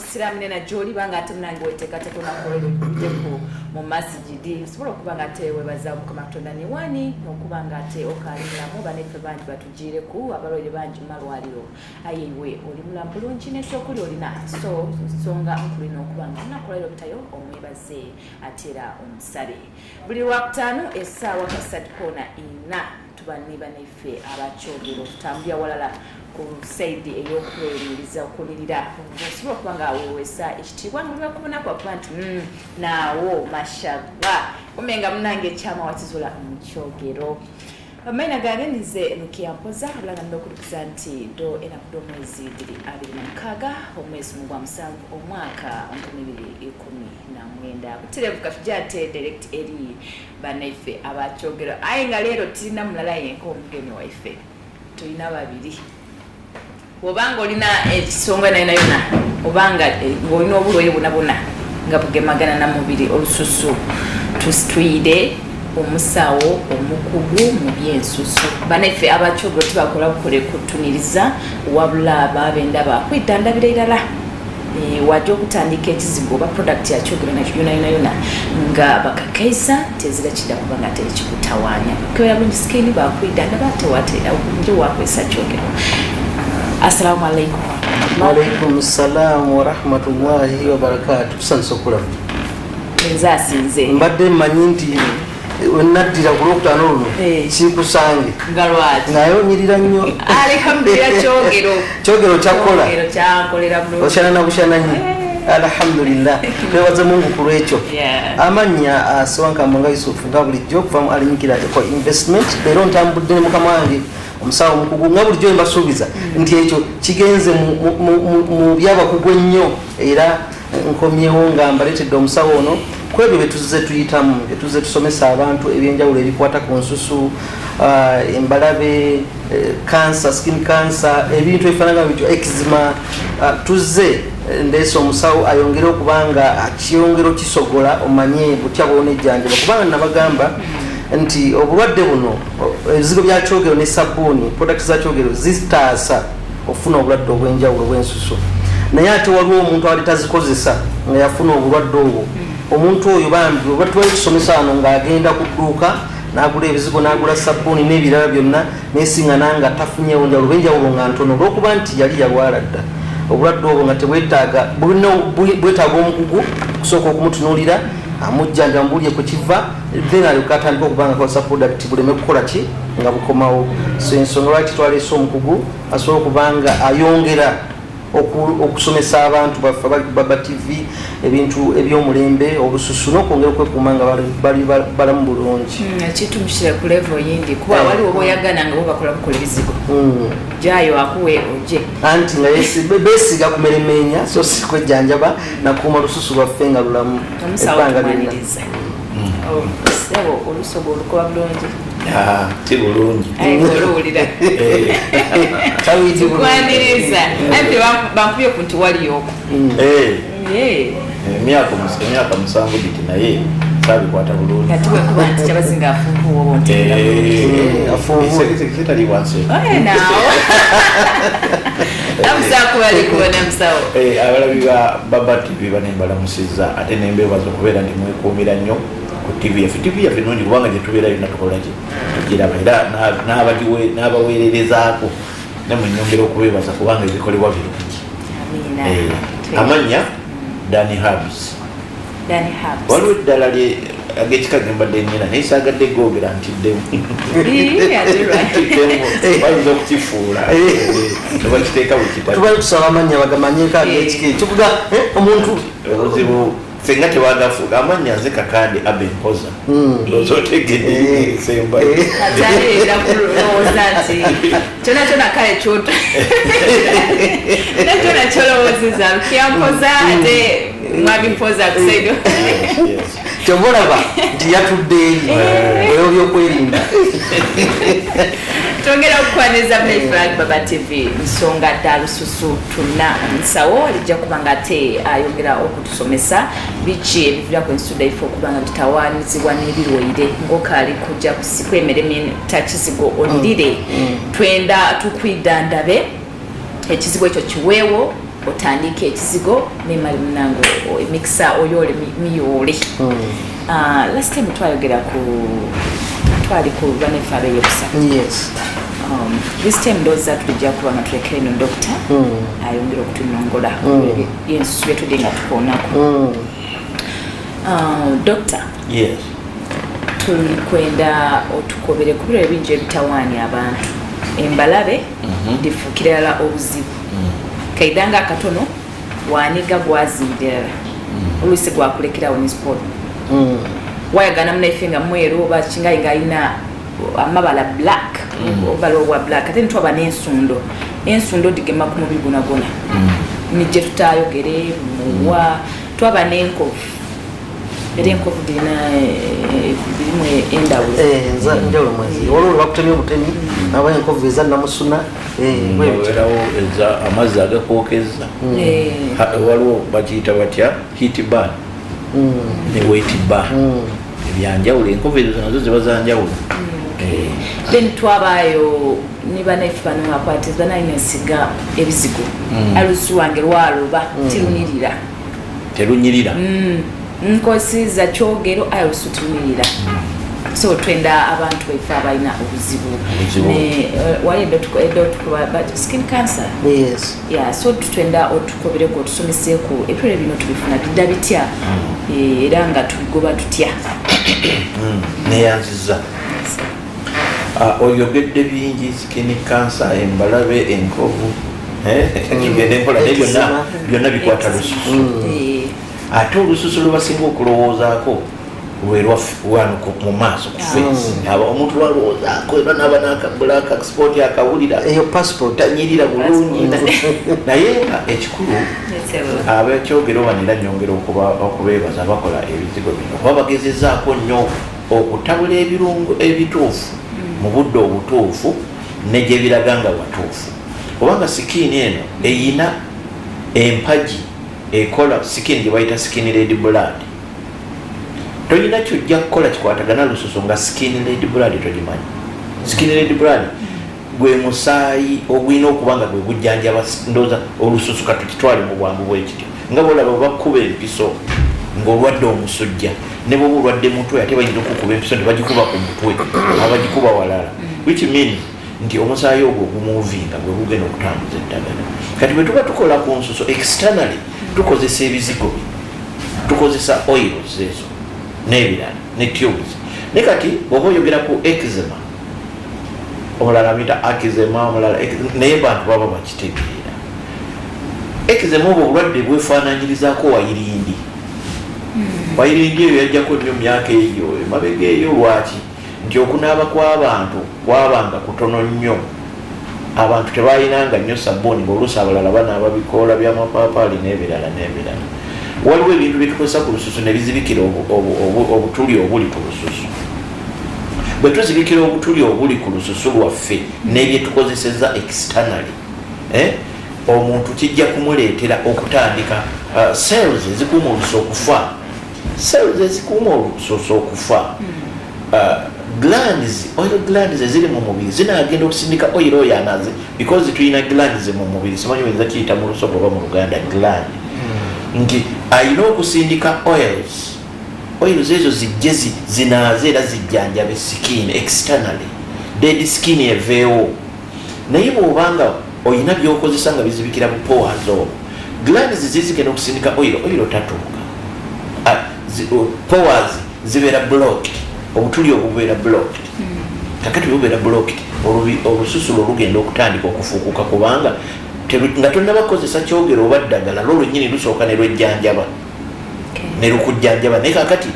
musiramu nena joli banga ate munange wetekateka onakolekujeko mu masijidi sobola okuba nga ate webaza Mukama Katonda ne wani n'okuba nga ate okalinamu baneffe bangi batugireku abalwaire bangi malwaliro aye iwe oli mulamu bulungi n'ekyokuli olina so nsonga nkulu n'okuba nga onakolera obutayo omwebaze ate era omusabe buli lwakutaano essaawa kasatu koona ina tubani baneffe abakyogero tutambulira walala ku saidi ey'okwerumiriza okulirira osobola okuba nga aweewesa ekitiibwa nga olwakubona kwakuba nti naawo mashallah omenga munange ekyama wakizula mu kyogero amaina gange nize Lukiampoza abulanga ndokulukuza nti do enakudo omwezi 26 omwezi mu 7 omwaka 2019 kuterevuka tujate direct eri banaife abakyogero aye nga leero tirina mulala yenko omugeni waife tulina babiri obanga olina ekisonga nayo yona obanga olina obulwaire buna nga bugemagana na mubiri olususu tustwide omusawo omukugu mu byensusu banaife abakyogero tibakola bukole kutuniriza wabula babenda bakwidandabira irala wajja okutandika ekizigo oba product yakyogero yona nga bakakaisa tezira kidda kuba nga tekikutawaanya kyoya bulungi sikini bakwidandaba tewatera okunje wakwesa kyogero. Assalamu alaikum. Wa alaikum salam wa rahmatullahi wa barakatuh. Tusansokula. Nzasinze. Mbadde manyi nti naddira ku lwokutaano luno sikusange ngalwaki nayo nyirira nnyo alhamdulillah kyogero kyakola kyakolera bulungi oshana na bushana nyi alhamdulillah twebaze Mungu ku lwekyo amanya Swanka Mbonga Yusufu nga bulijjo okuva mu alinyikira Eco Investment leero ntambudde ne mukama wange omusawo mukugu nga bulijjo mbasuubiza nti ekyo kigenze mu byabakugu ennyo era nkomyewo nga mbaleetedde omusawo ono kwebyo betuzze tuyitamu betuzze tusomesa abantu ebyenjawulo ebikwata ku nsusu embalabe cancer skin cancer ebintu ebifaanana bityo eczema tuzze ndeese omusawo ayongere okubanga akiyongero kisogola omanye butya bwonejjanjaba kubanga nabagamba nti obulwadde buno ebizigo bya kyogero ne sabbuuni products za kyogero zitaasa ofuna obulwadde obwenjawulo bw'ensusu naye ate waliwo omuntu ali tazikozesa nga yafuna obulwadde obwo omuntu oyo bambi oba tuwali tusomesa wano ng'agenda ku dduuka n'agula ebizigo n'agula sabbuuni n'ebirala byonna neesinga nanga tafunyewo njawulo bwenjawulo nga ntono olw'okuba nti yali yalwala dda obulwadde obwo nga tebwetaaga bwetaaga omukugu kusooka okumutunuulira amujjanja mbulye ku kiva then alyoka atandika okubanga kozesa product buleme kukola ki nga bukomawo so ensonga lwaki twaleese omukugu asobola okubanga ayongera okusomesa abantu baffe Baba TV ebintu ebyomulembe obususu n'okwongera okwekuuma nga balamu bulungi kitumushyira ku level yindi kuba waliwo oba oyagana nga bo bakola bukola ebizigo jayo akuwe oje anti nga beesiga kumeremenya so si kwejjanjaba nakuuma lususu lwaffe nga lulamu ebbanga lyonna sebo olusogo olukoba bulungi ti bulungi olowulira tukwaniriza ate bankubye ku nti waliyoko emyaka 7 giti naye sabikwata bulungi kati wekuba nti kyabasinga afunfuwa oba ntekitali wansi naawo namusakubali kubona musawo abalabi ba Baba TV banembalamusizza ate nembeebaza okubeera ndi mwekuumira nnyo TV yaffe nungi kubanga gye tubeera yonna tukola ki tugiraba era n'abaweererezaako ne mu nnyongera okubeebaza kubanga ebikolebwa birungi amanya Danny Habs waliwo eddala ag'ekika ge mbadde nnyina naye saagadde googera ntiddemu bayinza okukifuula nebakiteeka tubali tusaba amanya bagamanyeko ag'ekika ekivuga omuntu obuzibu senga tewagafuga amanya nze Kakande Abenkoza ozotegedde semba azalira kulowooza nti kyona kale kyoto kyona kyolowooziza Lukiampoza ate mwabimpoza kusaido kyobolaba nti yatudde eri oyo byokwerinda twongera okukwaniza Playflag Baba TV nsonga dda lususu tuna nsawo alijja kuba nga ate ayongera okutusomesa biki ebiviirako ensuda ife okuba nga tutawaanyizibwa n'ebirwaire ng'okaali kujja kwemeremye takizigo olirire twenda tukwiddandabe ekizigo ekyo kiweewo otandika ekizigo nemali munango emikisa oyole miyole. Last time twayogera twali ku banefa abeyokusa. Yes. This time ndoza tulijja kuba nga tulekera eno doctor ayongera okutunongola yensusu byetudde nga tukoonako. Doctor. Yes. Tulikwenda otukobere kubira ebingi ebitawaanya abantu embalabe ndifuukira ddala obuzibu kaidanga akatono waniga gwazimbirala oluusi gwakulekerawo ne sport wayagana munaife nga mweru oba kingayi ng'alina amabala black obala obwa black ate nitwaba n'ensundo digema ku mubiri gonagona nijje tutayogere muwa twaba n'enkovu era enkovu dirina birimu endawulo njawulo mwezi olwo bakutemya obutemi naba enkovu eza namusuna werawo eza amazzi agakwokeza waliwo bakiyita batya heat ban ne weight ban ebyanjawulo enkovu ezo nazo ziba zanjawulo. Then twabayo ni banaife bano akwatiza naine nsiga ebizigo alusu wange lwaloba terunyirira nkosiza kyogero alusu tirunyirira so twenda abantu baife abalina obuzibu wayenda tukuba skin cancer. Yes. Yeah, so twenda otukobereko otusomeseeko ebirore bino tubifuna bidda bitya era nga tugoba tutya neyanziza oyogedde bingi skin cancer embalabe enkovu tugende mpola naye byonna bikwata lususu ate olususu lwebasinga okulowoozaako wano mu maaso ku face omuntu lwalowoozaako era naba nakabulaka export akawulira eyo passport tanyirira bulungi naye ekikulu abekyogero banira nyongera okubeebaza bakola ebizigo bino kuba bagezezaako nnyo okutabula ebirungo ebituufu mu budde obutuufu negye biraga nga watuufu kubanga sikini eno eyina empagi ekola sikini gye bayita skin red blood toyina kyojja kukola kikwatagana lususu nga skin red blood togimanyi. Skin red blood gwe musaayi ogwina okuba nga gwe gujjanjaba ndooza olususu katukitwale mu bwangu bwekityo nga bolaba bakkuba empiso ng'olwadde omusujja ne bwoba olwadde mutwe ate bayinza okukuba empiso ne bagikuba ku mutwe abagikuba walala which means nti omusaayi ogwo gumuvinga gwe gugenda okutambuza eddagala. Kati bwe tuba tukola ku nsuso externally tukozesa ebizigo tukozesa oils ezo n'ebirala ne tubes ne kati bw'oba oyogera ku eczema omulala bita akizema omulala naye bantu baba bakitegeera eczema obwo obulwadde bwefaananyirizaako wayirindi wayirindi eyo yajjako nnyo myaka eyo emabega eyo lwaki nti okunaaba kw'abantu kwabanga kutono nnyo abantu tebalinanga nnyo sabbuuni ng'oluusi abalala banaaba bikoola by'amapaapaali n'ebirala n'ebirala waliwo ebintu byetukozesa ku lususu ne bizibikira obutuli obuli ku lususu bwe tuzibikira obutuli obuli ku lususu lwaffe n'ebyetukozeseza externally omuntu kijja kumuleetera okutandika cells ezikuuma olususu okufa oil glands eziri mu mubiri zinagenda okusindika oil oyo anaze because tulina glands mu mubiri simanyi oyinza kiyita mu lusoga oba mu Luganda gland nti ayina okusindika oils ezo zijje zinaaze era zijjanjabe skin externally dead skin eveewo naye bw'obanga oyina byokozesa nga bizibikira mu pores obwo glands zizigenda okusindika oil tatuuka pores zibeera blocked obutuli obubeera blocked kakati bubeera blocked olususu lugenda okutandika okufuukuka kubanga nga tonnabakozesa kyogero oba ddagala lwo lwennyini lusooka ne lwejjanjaba ne lukujjanjaba naye kakati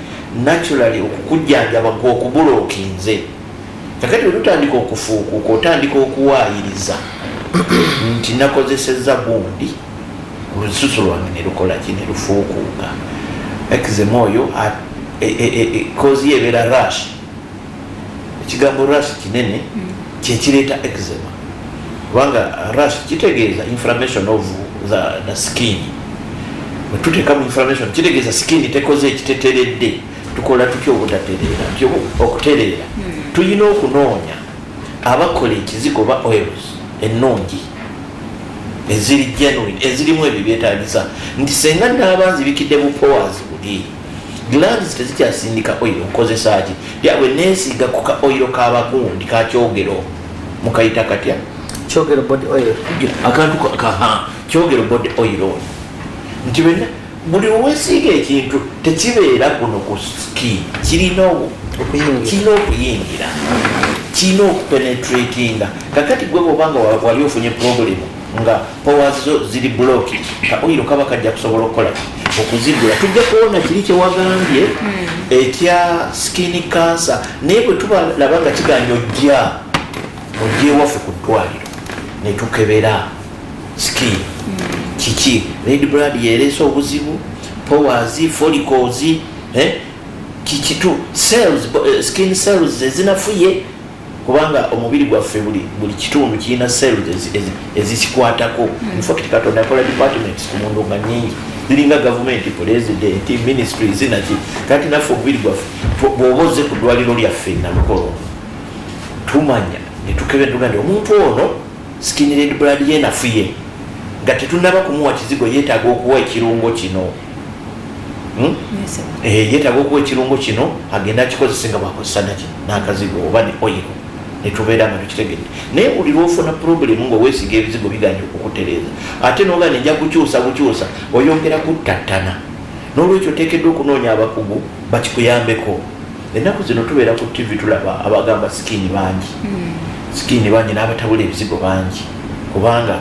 naturally okukujjanjaba ng'okubulookinze kakati olutandika okufuukuka otandika okuwaayiriza nti nakozesezza gundi olususu lwange ne lukola ki ne lufuukuuka eczema oyo kozi yebeera rush ekigambo rush kinene kyekireeta eczema kubanga rush kitegeeza inflammation of the skin bwe tuteekamu inflammation kitegeeza skin tekoze ekiteteredde tukola tutya obutatereera nti okutereera tuyina okunoonya abakola ekizigo ba oils ennungi eziri genuine ezirimu ebyo byetaagisa nti senga n'abanzi bikidde mu powers buli glands tezikyasindika oil okozesa ki yabwe neesiga ku ka oil k'abakundi kakyogero mukayita katya kyogero body oil akantu kyogero body oil nti bena buli owesiiga ekintu tekibeera kuno ku skin kirina okuyingira kirina okupenetratinga kakati gwe bwobanga wali ofunye problem nga powers zo ziri blocked ka oil kaba kajja kusobola okukola okuzigula tujja kuwona kiri kyewagambye ekya skin cancer naye bwe tubalaba nga kiganya ojja ewaffe ku ddwaliro netukebera skin kiki red blood yereesa obuzibu powers follicles kikitu cells skin cells ezinafuye kubanga omubiri gwaffe buli kitundu kirina cells ezikikwatako infact Katonda yakola departments ku mundu nga nyingi ziringa government president ministry zinaki kati naffe omubiri gwaffe bw'oboze ku ddwaliro lyaffe namukolo tumanya netukebera nti omuntu ono skin red blood yenafuye nga tetunaba kumuwa kizigo yeetaaga okuwa ekirungo kino yeetaaga okuwa ekirungo kino agenda akikozesa nga bwakozesa naki n'akazigo oba ne oil netubeera nga tukitegedde naye buli lwofuna problemu ngaoweesiga ebizigo biganja okukutereeza ate noga nejja kukyusa bukyusa oyongera kuttattana n'olwekyo oteekeddwa okunoonya abakugu bakikuyambeko ennaku zino tubeera ku tv tulaba abagamba sikini bangi n'abatabula ebizigo bangi kubanga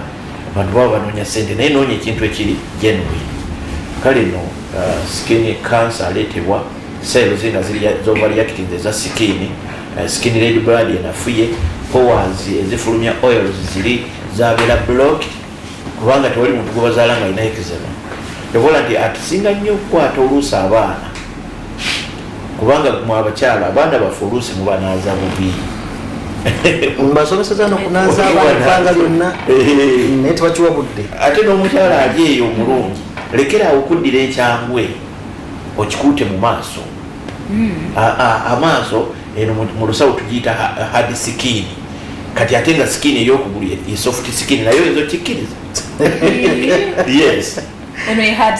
abantu baba banoonya sente naye noonya ekintu ekiri genuine kale no skin cancer aleetebwa cells nga zoverreacting eza skin skin red blood enafuye powers ezifulumya oils ziri zabeera blocked kubanga tewali muntu gwe bazaala nga alina eczema evola nti atusinga nnyo okukwata oluusi abaana kubanga mu abakyala abaana baffe oluusi mubanaaza bubi mbasomeseza nokunaaza abaana lyonna naye tebakiwa budde ate n'omukyala ali eyo omulungi lekeraawo okuddira ekyangwe okikuute mu maaso amaaso eno mu lusawo tugiyita hard skin kati ate nga skin ey'okugulu ye soft skin nayo ezo kikkiriza yes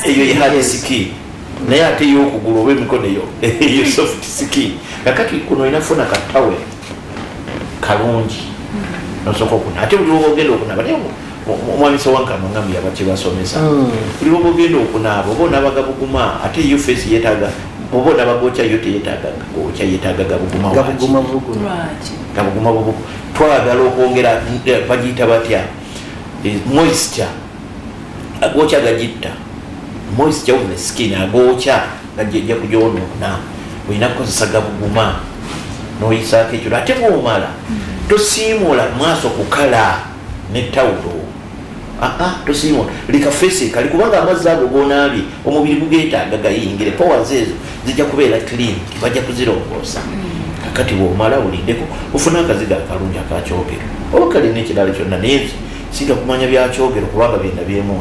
eyo ye hard skin naye ate ey'okugulu oba emikono eyo soft skin kakati kuno inafuna katawe kalungi nosooka okuna ate buli oba ogenda okunaba naye omwamisa wankama ngambi abakye basomesa buli oba ogenda okunaaba oba onaabaga buguma ate yo face yeetaaga oba onabagokya yo teyeetaaga gokya yeetaaga gabuguma bubugu twagala okwongera bagiyita batya moisture agokya gagitta moisture of the skin agokya gajja kugyonoona olina kukozesa gabuguma noyisaako ekyo ate bwomala tosiimula maaso kukala netawulo tosiimula lika fesi kali kubanga amazzi ago gonaabye omubiri gugeetaaga gayingire powers ezo zijja kubeera clean bajja kuzirongoosa kakati bwomala olindeko ofuna akaziga akalungi akakyogero oba kalina ekirala kyonna naye singa kumanya byakyogero kubanga byendabyemu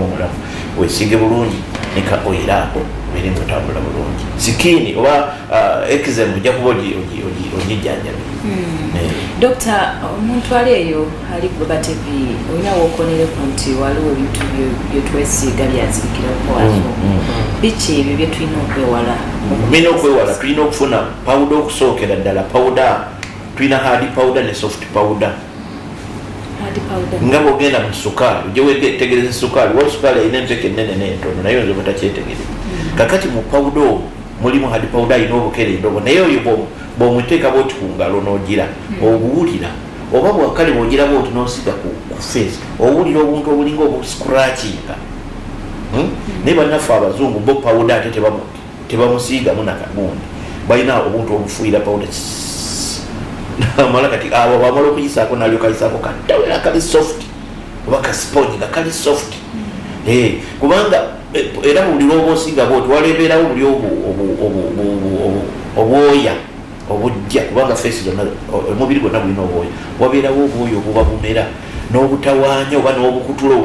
omulamu weesiige bulungi neka oyiraako obeere ngotambula bulungi sikini oba eczema ojja kuba ogijjanjabi Dokita, omuntu ali eyo ali ku Baba TV olina wookonereku nti waliwo ebintu byetwesiiga byazirikiraku wazo biki ebyo byetulina okwewala tulina okwewala tulina okufuna pawuda okusookera ddala pawuda tulina hard powder ne soft powder nga bwogenda mu sukaali ojja wetegereza sukaali wa sukaali alina empeka ennene n'entono naye oyinza obutakyetegereza kakati mu pawuda omwo mulimu hard powder alina obukere endobo naye oyo bw'omuteeka bwoti ku ngalo n'ogira obuwulira oba bwakale bw'ogira bwoti n'osiga ku face owulira obuntu obulinga obuscratchinga naye bannaffe abazungu bo pawuda ate tebamusiigamu nakagundi balina obuntu obufuuyira pawuda amala kati abo bamala okuyisaako nalyo kayisaako katawera kali soft oba kasponyi nga kali soft kubanga era buli lwoba osiiga bwoti walebeerawo buli obwoya obujja kubanga fesi zonna omubiri gwonna gulina obwoya wabeerawo obwoya obuba bumera n'obutawaanya oba n'obukutula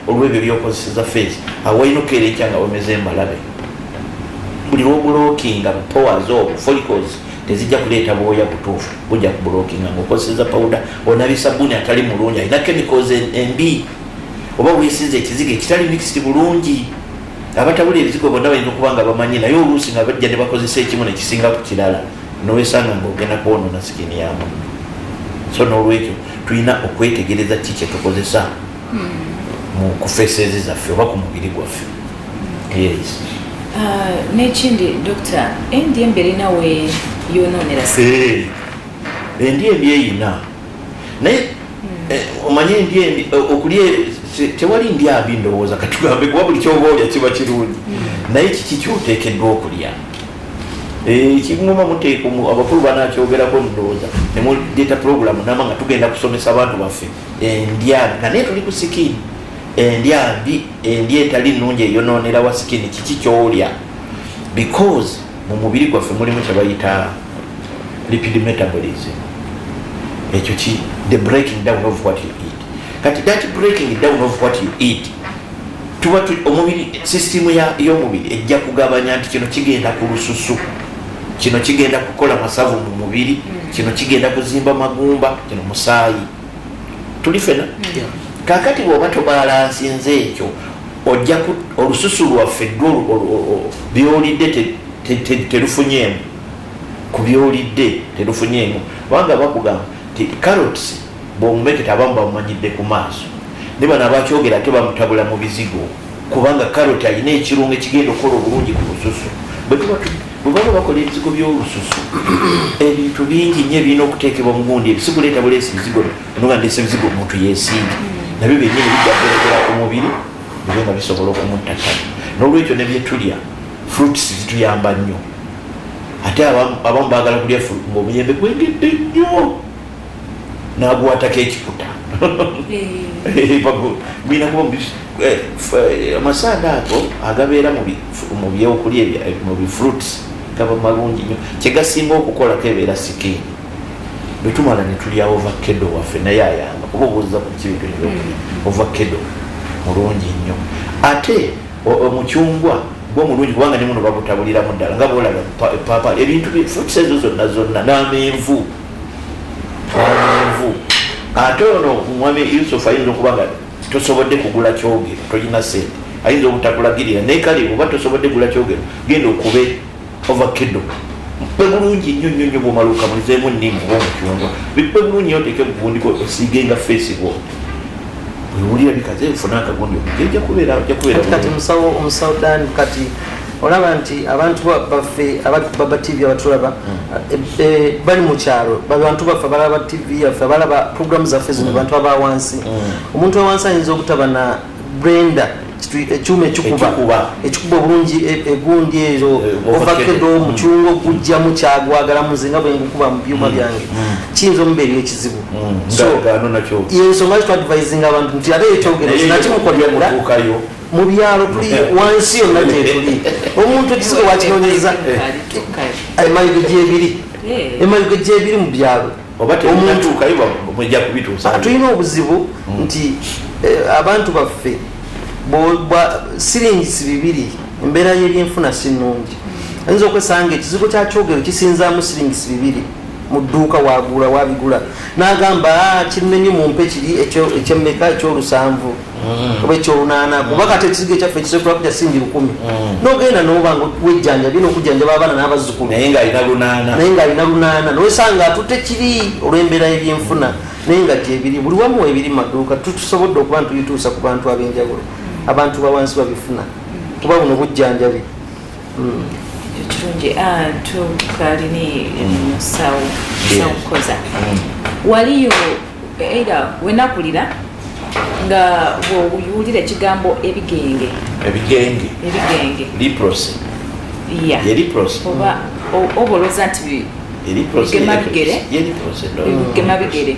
olw'ebyo byokozeseza fesi awalina okukeera ekya nga wemeza embalabe buli lwobulookinga powers obwo follicles tezijja kuleeta bwoya butuufu bujja kubulookinga ng'okozeseza pawuda onabisa sabbuuni atali mulungi alina chemicals embi oba weesize ekizigo ekitali mixed bulungi. Abatabula ebizigo bonna balina okuba nga bamanyi naye oluusi nga bajja ne bakozesa ekimu nekisinga ku kirala nowesanga ngaogenda kwonoona sikini yamu. So n'olwekyo tulina okwetegereza ki kye tukozesa ku faces zaffe oba ku mubiri gwaffe. Yes. N'ekindi Dr. endi embere nawe yonoonera endi embi eyina naye omanye endi okulya tewali ndi abi ndowooza katugambe kuba buli kyoba olya kiba kirungi naye kiki kyoteekeddwa okulya. Kiguma muteeka abakulu banakyogerako ndowooza nemuleeta puroguramu nama nga tugenda kusomesa abantu baffe endya nga naye tuli ku sikini endya mbi endya etali nnungi eyonoonera wa sikini kiki kyolya because mu mubiri gwaffe mulimu kye bayita lipid metabolism. Ekyo ki the breaking down of what you eat. Kati that breaking down of what you eat tuba omubiri system y'omubiri ejja kugabanya nti kino kigenda ku lususu, kino kigenda kukola masavu mu mubiri, kino kigenda kuzimba magumba, kino musaayi. Tuli fena? Kakati bw'oba tobalansinze ekyo ojja olususu lwaffe byolidde terufunyeemu ku byolidde terufunyeemu. Kubanga bakugamba nti carrots bw'omumeketa abamu bamumanyidde ku maaso ne bano abakyogera ate bamutabula mu bizigo kubanga carrot alina ekirungo ekigenda okukola obulungi ku lususu. Bwe baba bakola ebizigo by'olususu ebintu bingi nnyo ebirina okuteekebwa mu gundi ebisikuleeta buleesi ebizigo noga ndeesa ebizigo omuntu yeesiige nabyo byennyini bijja kuberekera ku mubiri nabyo nga bisobola okumuttaka. N'olwekyo ne bye tulya fruits zituyamba nnyo ate abamu baagala kulya ng'omuyembe gwengedde nnyo n'aguwatako ekikuta gwina kuba amasanda ago agabeera mu byokulya mu bifruits gaba malungi nnyo. Kyegasinga okukola kebeera sikini betumala ne tulya ovacado waffe naye ayamba kuba obuuza ku kibintu nebyokulya ovacado mulungi nnyo ate omucungwa gw'omulungi kubanga ne muno bagutabuliramu ddala nga boolaba papa ebintu fruits ezo zonna n'amenvu ate ono mwami Yusuf ayinza okuba nga tosobodde kugula kyogero tolina sente ayinza obutakulagira naye kale oba tosobodde kugula kyogero genda okube ovacado bippe bulungi nnyo bw'omaluka mulizeemu nnimu omucungwa bippe bulungi yo teeke bugundiko osiigenga feesigo wewulira bikaze ufuna akagundi ojja kubeera kati omusawo Dan kati olaba nti abantu baffe baba TV abatulaba bali mu kyalo abantu baffe balaba TV yaffe balaba programu zaffe zino bantu abawansi omuntu awansi ayinza okutaba na blender ekyuma ekikuba obulungi egundi ezo ovacado omucungwa ogujjamu kyagwagala muzinga bwe ngukuba mu byuma byange kiyinza omubeera ekizibu. Yensonga kitwadvisinga abantu nti ate ekyogero kinakimukolera mu byalo tuli wansi yonna gyetuli omuntu ekizibu wakinoonyeza emayigo gyebiri mu byalo tulina obuzibu nti abantu baffe siringisi bibiri embeera y'ebyenfuna si nnungi. Ayinza okwesanga ekizibu kyakyogero kisinzaamu siringisi bibiri mu dduuka wagula wabigula n'agamba kinnenye mumpe kiri ekyemmeka ekyolusanvu oba ekyolunaana kuba kati ekizigo ekyaffe kisobola kujja singi 10 n'ogenda n'obanga wejjanjabi n'okujjanjaba abaana n'abazzukulu naye ng'alina lunaana n'osanga atutte kiri olw'embeera y'ebyenfuna naye nga gyebiri buli wamu ebiri mu maduuka tusobodde okuba ntuyituusa ku bantu ab'enjawulo abantu bawansi babifuna kuba buno bujjanjabi. Kirungi tukalini musawo koza waliyo era wenakulira nga bw'oyuulira ekigambo ebigenge leprosy oba oboloza nti bigema bigere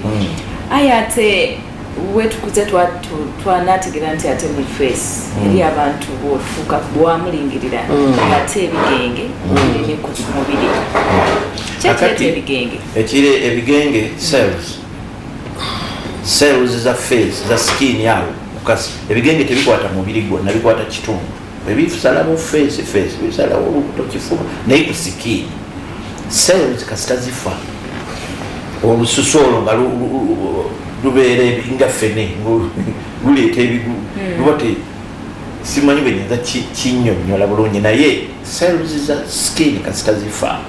aye ate wetukuze twanategera nti ate mu face eri abantu bwofuuka bwamulingirira ate ebigenge ne ku mubiri kyekireta ebigenge ebigenge cells za face za skin yawo mukasi ebigenge tebikwata mubiri gwonna bikwata kitundu ebisala mu face bisala olubuto kifuba naye ku skin cells kasita zifa olususu olwo nga lubeera nga ffene luleeta ebigu lubate simanyi bwenyinza kinnyonnyola bulungi naye cells za skin kasita zifa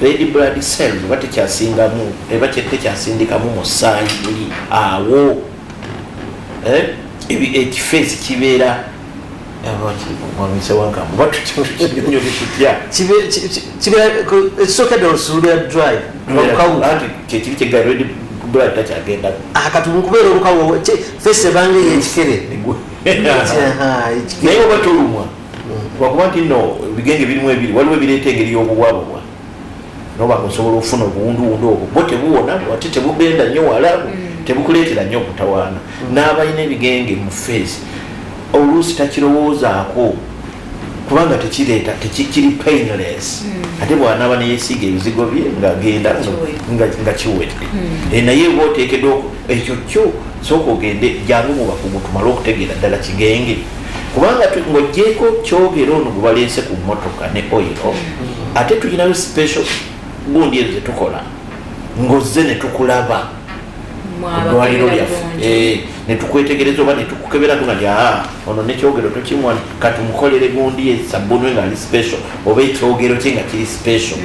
red blood cells eba tekyasingamu eba tekyasindikamu musaayi buli awo ekifeesi kibeera mwamisa wankamu batukinyonyo bitutya ekisookedde olusuubira drive kyekiri kyega red blood takyagenda katumukubeera olukawo feesi ebanga eyekikere naye oba tolumwa wakuba nti no ebigenge birimu ebiri waliwo ebireeta engeri y'obubwabubwa nobanga osobola okufuna obuwunduwundu obwo bo tebuwona ate tebugenda nnyo walabu tebukuleetera nnyo okutawaana n'abalina ebigenge mu feesi oluusi takirowoozaako kubanga tekireeta tekikiri painless ate bwanaaba neyesiiga ebizigo bye ng'agenda nga kiwedde naye oba oteekeddwa ekyo kyo sooka ogende jangu mu bakugu tumale okutegeera ddala kigenge kubanga ng'oggyeko kyogero ono gwe baleese ku mmotoka ne oiro ate tulinayo special gundi ezo zetukola ng'ozze ne tukulaba eddwaliro lyaffe ne tukwetegereza oba ne tukukebera tungali ono nekyogero tokimwani katumukolere gundi esabuni nga ali special oba ekyogero kye nga kiri special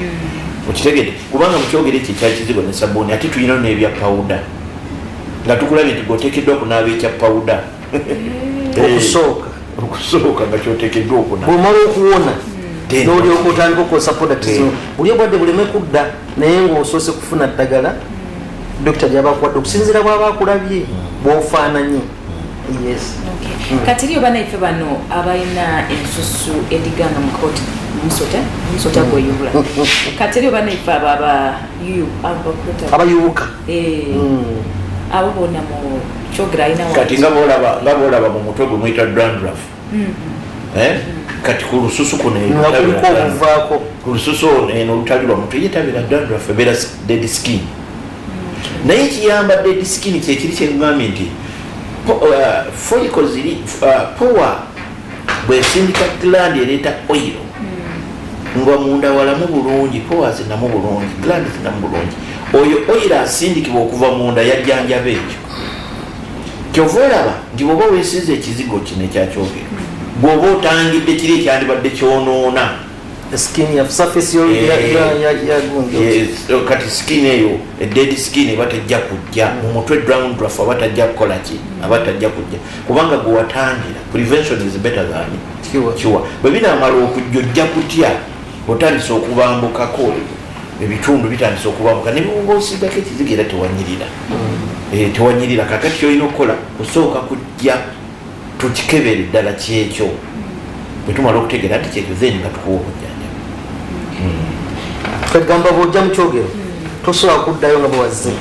okitegedde kubanga mukyogero ekyo ekyali kizigo ne sabuni ate tulinayo n'ebya pawuda nga tukulabye nti goteekeddwa okunaaba ekya pawuda okusooka nga kyoteekeddwa okunaaba bwomala okuwona nolyoka otandika okukozesa products buli obwadde buleme kudda naye ng'osoose kufuna ddagala dokita gyabakuwadde okusinziira bw'aba akulabye bw'ofaananye. kati oba naife bano abalina ensusu ediganga mukoti musota gweyubula kati oba naife abayubuka abo bona mu kyogera alina kati nga boolaba mu mutwe gwe muyita dandruff kati ku lususu kuno kuliko obuvaako ku lususu eno olutali lwa mutwe yetabira dandruff ebeera dead skin naye kiyamba dead skin kyekiri kyegambye nti follicles ziri powa bwesindika gland ereeta oil nga munda walamu bulungi powa zinamu bulungi gland zinamu bulungi oyo oil asindikibwa okuva munda yajjanjaba ekyo kyova olaba nti bwoba weesiza ekizigo kino ekyakyogera bw'oba otangidde kiri ekyandibadde kyonoona kati skin eyo dead skin eba tejja kujja mu mutwe dandruff aba tajja kukola ki aba tajja kujja kubanga gwe watangira prevention is better than cure bwe binaamala okujja ojja kutya otandisa okubambukako ebitundu bitandisa okubambuka ne ng'osigako ekizigo era tewanyirira kakati kyolina okukola osooka kujja tukikebera eddala kyekyo bwe tumala okutegeera nti kyekyo then nga tukuwa obujjanjabi kagamba bw'ojja mu kyogero tosobola kuddayo nga bwewazze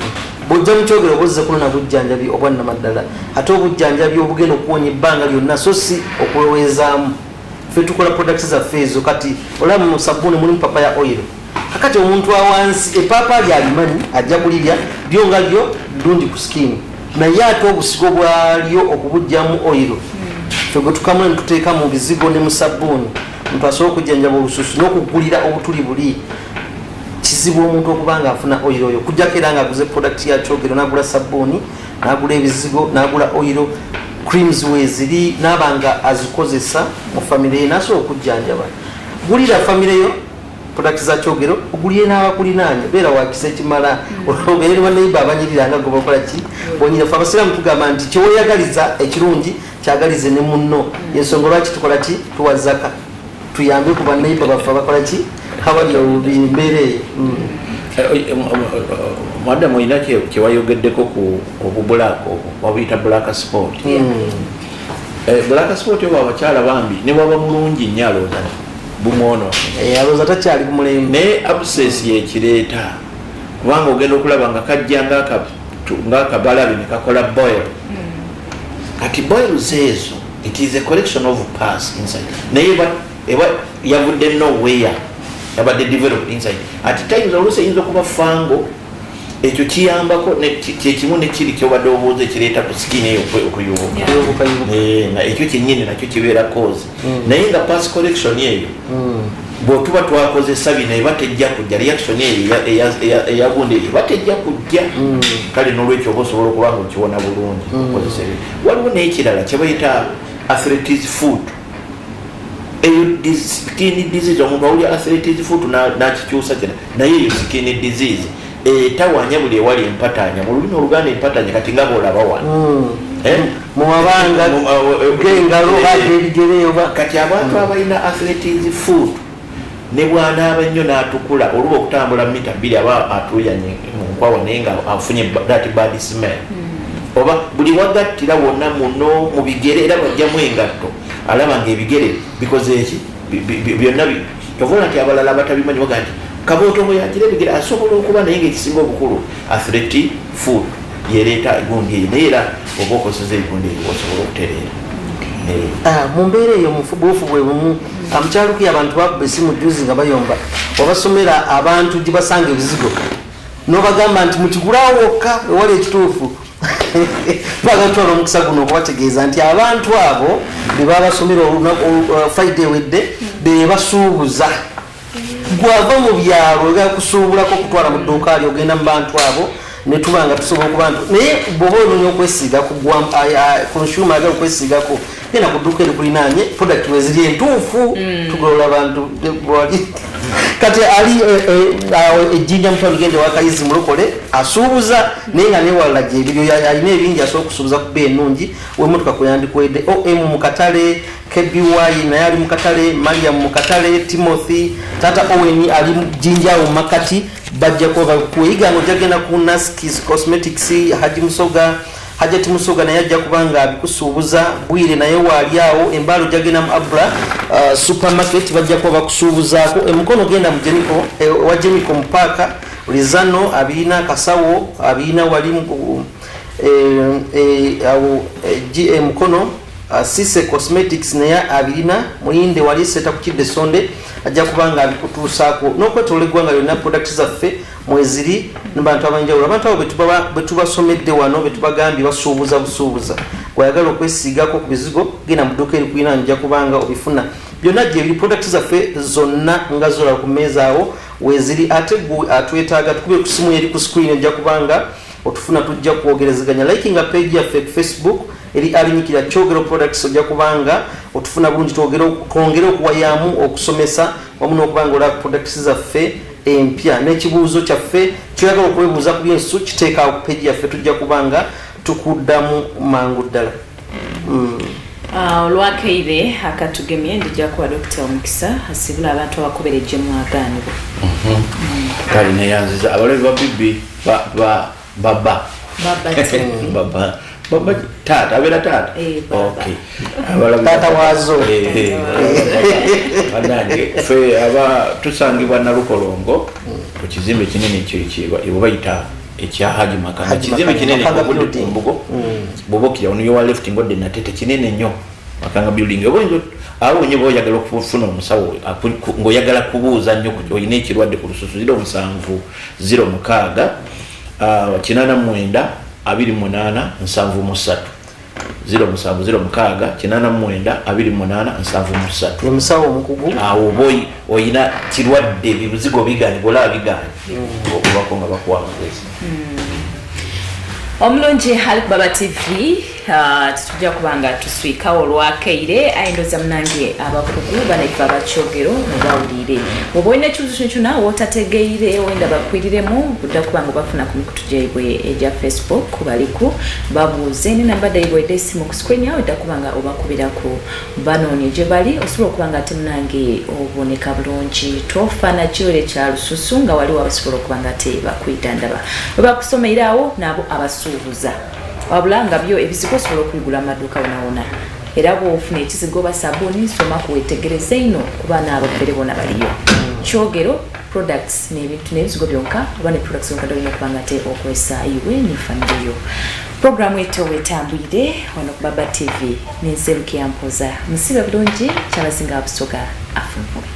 bw'ojja mu kyogero obuzze kulona bujjanjabi obwannamaddala ate obujjanjabi obugenda okuwonya ebbanga lyonna so si okulowezaamu ffe tukola products zaffe ezo kati olaba mu sabbuuni mulimu papaya oil kakati omuntu awansi epaapa lyalimanyi ajja kulirya lyo nga lyo ddungi ku sikini naye ate obusigo bwalyo okubujjamu oil ffe gwe tukamula ne tuteeka mu bizigo ne mu sabbuuni omuntu asobola okujjanjaba olususu n'okugulira obutuli buli kizibu omuntu okuba nga afuna oil oyo kujjako era ng'aguze product ya kyogero n'agula sabbuuni n'agula ebizigo n'agula oil creams weeziri n'aba nga azikozesa mu famire ye n'asobola okujjanjaba gulira famire yo product za kyogero ogulire n'abakulinaanya beera wakisa ekimala olwogere bannayibba abanyiriranga gwe bakola ki bonyira fe abasiraamu tugamba nti kyeweeyagaliza ekirungi kyagalize ne munno ensonga lwaki tukola ki tuwazaka tuyambe ku bannayibba baffe abakola ki abali embeera eyo madamu olina kyewayogeddeko ku obubulaaka wabuyita black sport black sport oba abakyala bambi ne waba mulungi nnyo alooza bumwono alooza takyali ku mulembe naye abscess yekireeta kubanga ogenda okulaba nga kajja ng'akabalabi ne kakola boil kati boils ezo it is a collection of pus inside naye eba yavudde nowhere yabadde developed inside at times oluusi eyinza okuba fango ekyo kiyambako kyekimu nekiri kyobadde obuuza ekireeta ku sikini eyo okuyubuka ekyo kyennyini nakyo kibeera cause naye nga pus collection eyo bwotuba twakozesa bino ebatejja kujja reaction eyagundi ebatejja kujja kale nolwekyo oba osobola okuba nga okiwona bulungi okozesa ebyo. Waliwo n'ekirala kyebayita arthritis food, eyo skin disease. Omuntu awulya arthritis food nakikyusa kina naye eyo skin disease etawanya buli ewali empatanya. Mu lulimi oluganda empatanya kati nga boolaba wano mu mabanga g'engalo ebigere oba kati abantu abalina arthritis food ne bwanaaba nnyo n'atukula oluba okutambula mita 2 aba atuyanye mu nkwawa naye nga afunye that bad smell oba buli wagattira wonna muno mu bigere era bajjamu engatto alaba ng'ebigere bikoze eki byonna tovola nti abalala abatabimanyi baga nti kabooto mwe yagira ebigere asobola okuba naye ng'ekisinga obukulu arthritis food yereeta gundi eyo naye era oba okoseza ebigundi ebyo osobola okutereera. Mu mbeera eyo buufu bwe bumu amukyalukuya abantu bakuba essimu juzi nga bayomba wabasomera abantu gye basanga ebizigo n'obagamba nti mukigulawo wokka ewali ekituufu bagatwala omukisa guno okubategeeza nti abantu abo be babasomera Friday ewedde be basuubuza gwava mu byalo gakusuubulako okutwala mu dduuka ali ogenda mu bantu abo netubanga tusobola okuba nti naye bwoba olunye okwesiiga consumer agala okwesiigako genda ku dduuka erikulinaanye product weziri entuufu tugolola abantu bwali kati ali ejjinja mutwa ligende wakayizi mulokole asuubuza naye nga newalala gyebiryo alina ebingi asobola okusuubuza ku bbeeyi ennungi wemotoka kweyandikwedde OM mu katale, KBY naye ali mu katale, Mariam mu katale, Timothy tata Owen ali mu jinjaawo mu makati bajja kuba kuyiga ngo jagenda ku Naskis Cosmetics Hajati Musoga naye ajja kubanga abikusuubuza Bwire naye wali awo embalo jagenda mu Abra supermarket bajja kuba bakusuubuzaako emukono genda mu Jeniko wa Jeniko mpaka Rizano abina Kasawo abina wali mu GM kono Sise Cosmetics naye abina Muyinde wali seta kukidde sonde ajja kubanga abikutuusaako n'okwetoola eggwanga lyonna products zaffe mweziri n'abantu abanjawulo. Abantu abo betubasomedde wano betubagambye basuubuza busuubuza gwayagala okwesiigako ku bizigo genda mu dduuka erikulina nja kubanga obifuna byonna gye biri products zaffe zonna nga zola ku mmeeza awo weziri ate gwe atwetaaga tukube ku simu eri ku screen ojja kubanga otufuna tujja kwogerezeganya likinga page yaffe ku Facebook eri alinyikira Kyogero Products ojja kubanga otufuna bulungi twongere okuwayaamu okusomesa wamu n'okubanga olaba products zaffe empya n'ekibuuzo kyaffe kyoyagala okwebuuza ku byensu kiteeka ku page yaffe tujja kubanga tukuddamu mangu ddala. Olwakeire akatugemye ndijja kuwa Dr. Omukisa asibula abantu abakobereje mu aganibwa. Kali neyanziza abalabi ba bibi baba tata abera tata okay tata wazo anange fe aba tusangibwa na Lukolongo ku kizimbe kinene ekyo ibo bayita ekya Haji Makanga kizimbe kinene ku Mbugo bobokira ono yo left ngode na tete kinene nnyo Makanga building obonjo awo nyo boyagala okufuna omusawo ngoyagala kubuuza nnyo ku oyine ekirwadde ku lususu 0706 89 28 73 0706 89 28 73 omusawo omukugu awo boy oyina kirwadde bibuzigo bigani bola bigani okubako nga bakwangeza omulungi Haluk Baba TV tujja kubanga tuswika olwakeire ayindoza munange abakugu banaifa abakyogero mubawulire oba olina ekibuzo kyonna wotategeire wenda bakwiriremu kudda kubanga bafuna ku mikutu gyaibwe egya Facebook baliku babuuze n'enamba yaibwe ed'essimu ku screen yawe dda kubanga obakubirako banoonye gye bali osobola okubanga ate munange oboneka bulungi tofaana kirole kya lususu nga waliwo abasobola okubanga ate bakwidandaba bwe bakusomeiraawo n'abo abasuubuza wabula nga byo ebizigo osobola okubigula amaduuka wonawona era bw'ofuna ekizigo oba sabuni soma kuwetegereza ino kuba n'abafere bona baliyo Kyogero products n'ebintu n'ebizigo byonka oba ne products zonka dolina okubanga ate okwesa iwe ne family yo. Programu eto wetambwire wano ku Baba TV n'enseruki yampoza musibe bulungi kyabazinga abusoga afunwe.